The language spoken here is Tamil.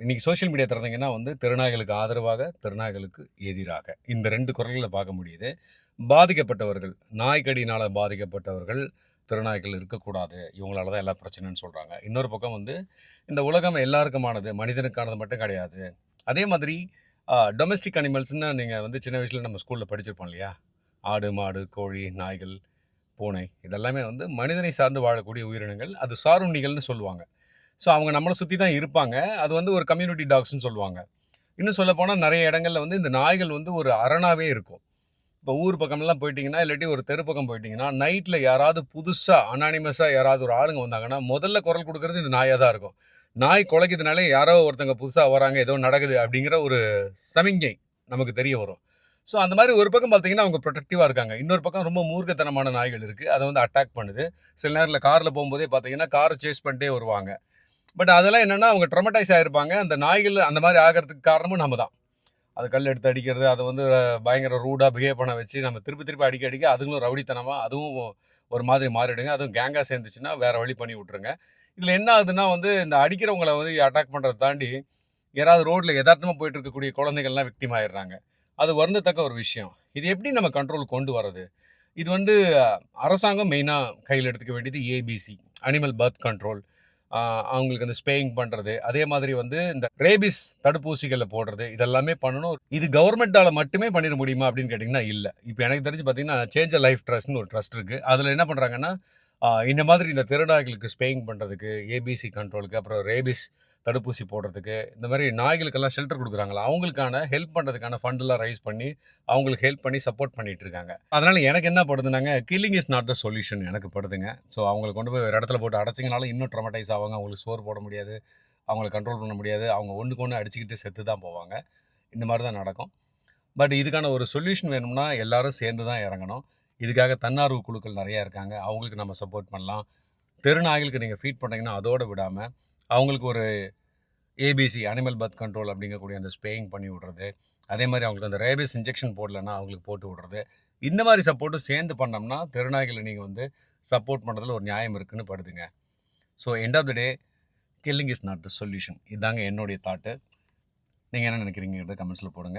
இன்றைக்கி சோஷியல் மீடியா திறந்தீங்கன்னா வந்து திருநாய்களுக்கு ஆதரவாக, திருநாய்களுக்கு எதிராக இந்த 2 குரல்கள பார்க்க முடியுது. பாதிக்கப்பட்டவர்கள், நாய்க்கடியினால பாதிக்கப்பட்டவர்கள், திருநாய்கள் இருக்கக்கூடாது. இவங்களால தான் எல்லா பிரச்சனைன்னு சொல்றாங்க. இன்னொரு பக்கம் வந்து இந்த உலகம் எல்லாருக்குமானது, மனிதனுக்கானது மட்டும் கிடையாது. அதே மாதிரி டொமெஸ்டிக் அனிமல்ஸ்ன்னு நீங்க வந்து சின்ன வயசுல நம்ம ஸ்கூல்ல படிச்சிருப்போம் இல்லையா? ஆடு, மாடு, கோழி, நாய்கள், பூனை இதெல்லாமே வந்து மனிதனை சார்ந்து வாழக்கூடிய உயிரினங்கள். அது சாருண்ணிகள்னு சொல்லுவாங்க. ஸோ அவங்க நம்மளை சுற்றி தான் இருப்பாங்க. அது வந்து ஒரு கம்யூனிட்டி டாக்ஸ்ன்னு சொல்லுவாங்க. இன்னும் சொல்லப்போனால் நிறைய இடங்கள்ல வந்து இந்த நாய்கள் வந்து ஒரு அரணாவே இருக்கும். இப்போ ஊர் பக்கம்லாம் போயிட்டீங்கன்னா, இல்லாட்டி ஒரு தெரு பக்கம் போயிட்டீங்கன்னா, நைட்டில் யாராவது புதுசாக அனானிமஸாக யாராவது ஒரு ஆளுங்க வந்தாங்கன்னா, முதல்ல குரல் கொடுக்கறது இந்த நாயாக தான் இருக்கும். நாய் குலைக்கிறதுனாலே யாரோ ஒருத்தங்க புதுசாக வராங்க, ஏதோ நடக்குது அப்படிங்கிற ஒரு சமிஞ்சை நமக்கு தெரிய வரும். ஸோ அந்த மாதிரி ஒரு பக்கம் பார்த்தீங்கன்னா அவங்க ப்ரொடெக்டிவாக இருக்காங்க. இன்னொரு பக்கம் ரொம்ப மூர்க்கத்தனமான நாய்கள் இருக்குது. அதை வந்து அட்டாக் பண்ணுது. சில நேரத்தில் காரில் போகும்போதே பார்த்தீங்கன்னா காரை சேஸ் பண்ணிட்டே வருவாங்க. பட் அதெல்லாம் என்னன்னா அவங்க ட்ரமடைஸ் ஆயிருப்பாங்க. அந்த நாய்கள் அந்த மாதிரி ஆகிறதுக்கு காரணமும் நம்ம தான். அது கல் எடுத்து அடிக்கிறது, அதை வந்து பயங்கர ரூடா பிஹேவ் பண்ண வச்சு நம்ம திருப்பி திருப்பி அடிக்க அடிக்க அதுங்களும் ரவுடித்தனமா அதுவும் ஒரு மாதிரி மாறிடுங்க. அதுவும் கேங்கா சேர்ந்துச்சுன்னா வேற வழி பண்ணி விட்டுருங்க. இதுல என்ன ஆகுதுன்னா வந்து இந்த அடிக்கிறவங்கள வந்து அட்டாக் பண்றதை தாண்டி யாராவது ரோட்ல எதார்த்தமா போயிட்டு இருக்கக்கூடிய குழந்தைகள்லாம் விக்டிம் ஆயிடுறாங்க. அது வருந்தத்தக்க ஒரு விஷயம். இது எப்படி நம்ம கண்ட்ரோல் கொண்டு வரது? இது வந்து அரசாங்கம் மெயினா கையில் எடுத்துக்க வேண்டியது ஏபிசி, அனிமல் பர்த் கண்ட்ரோல். அவங்களுக்கு அந்த ஸ்பேயிங் பண்ணுறது, அதே மாதிரி வந்து இந்த ரேபிஸ் தடுப்பூசிகளை போடுறது, இதெல்லாமே பண்ணணும். இது கவர்மெண்ட்டால் மட்டுமே பண்ணிட முடியுமா அப்படின்னு கேட்டிங்கன்னா இல்லை. இப்போ எனக்கு தெரிஞ்சு பார்த்தீங்கன்னா சேஞ்ச் அ லைஃப் ட்ரஸ்ட்னு ஒரு ட்ரஸ்ட் இருக்குது. அதில் என்ன பண்ணுறாங்கன்னா இந்த மாதிரி இந்த திருநாய்களுக்கு ஸ்பேயிங் பண்ணுறதுக்கு, ஏபிசி கண்ட்ரோலுக்கு, அப்புறம் ரேபிஸ் தடுப்பூசி போடுறதுக்கு, இந்த மாதிரி நாய்களுக்கெல்லாம் ஷெல்டர் கொடுக்குறாங்களா, அவங்களுக்கான ஹெல்ப் பண்ணுறதுக்கான ஃபண்டெல்லாம் ரைஸ் பண்ணி அவங்களுக்கு ஹெல்ப் பண்ணி சப்போர்ட் பண்ணிட்டு இருக்காங்க. அதனால எனக்கு என்ன படுதுனாங்க, killing is not the solution எனக்கு படுதுங்க. ஸோ அவங்களை கொண்டு போய் ஒரு இடத்துல போட்டு அடைச்சிங்கனாலும் இன்னும் ட்ரமடைஸ் ஆவாங்க. அவங்களுக்கு சோறு போட முடியாது, அவங்கள கண்ட்ரோல் பண்ண முடியாது. அவங்க ஒன்றுக்கு ஒன்று அடிச்சுக்கிட்டு செத்து தான் போவாங்க. இந்த மாதிரி தான் நடக்கும். பட் இதுக்கான ஒரு சொல்யூஷன் வேணும்னா எல்லாரும் சேர்ந்து தான் இறங்கணும். இதுக்காக தன்னார்வ குழுக்கள் நிறையா இருக்காங்க. அவங்களுக்கு நம்ம சப்போர்ட் பண்ணலாம். தெருநாய்களுக்கு நீங்கள் ஃபீட் பண்ணீங்கன்னா அதோடு விடாமல் அவங்களுக்கு ஒரு ஏபிசி அனிமல் பர்த் கண்ட்ரோல் அப்படிங்கக்கூடிய அந்த ஸ்ப்ரேயிங் பண்ணி விடுறது, அதே மாதிரி அவங்களுக்கு அந்த ரேபிஸ் இன்ஜெக்ஷன் போடலன்னா அவங்களுக்கு போட்டு விடுறது, இந்த மாதிரி சப்போர்ட்டும் சேர்ந்து பண்ணோம்னா தெருநாய்களை நீங்கள் வந்து சப்போர்ட் பண்ணுறதுல ஒரு நியாயம் இருக்குன்னு படுதுங்க. So end of the day killing is not the solution. இதாங்க என்னுடைய தாட்டு. நீங்கள் என்ன நினைக்கிறீங்கிறத கமெண்ட்ஸில் போடுங்க.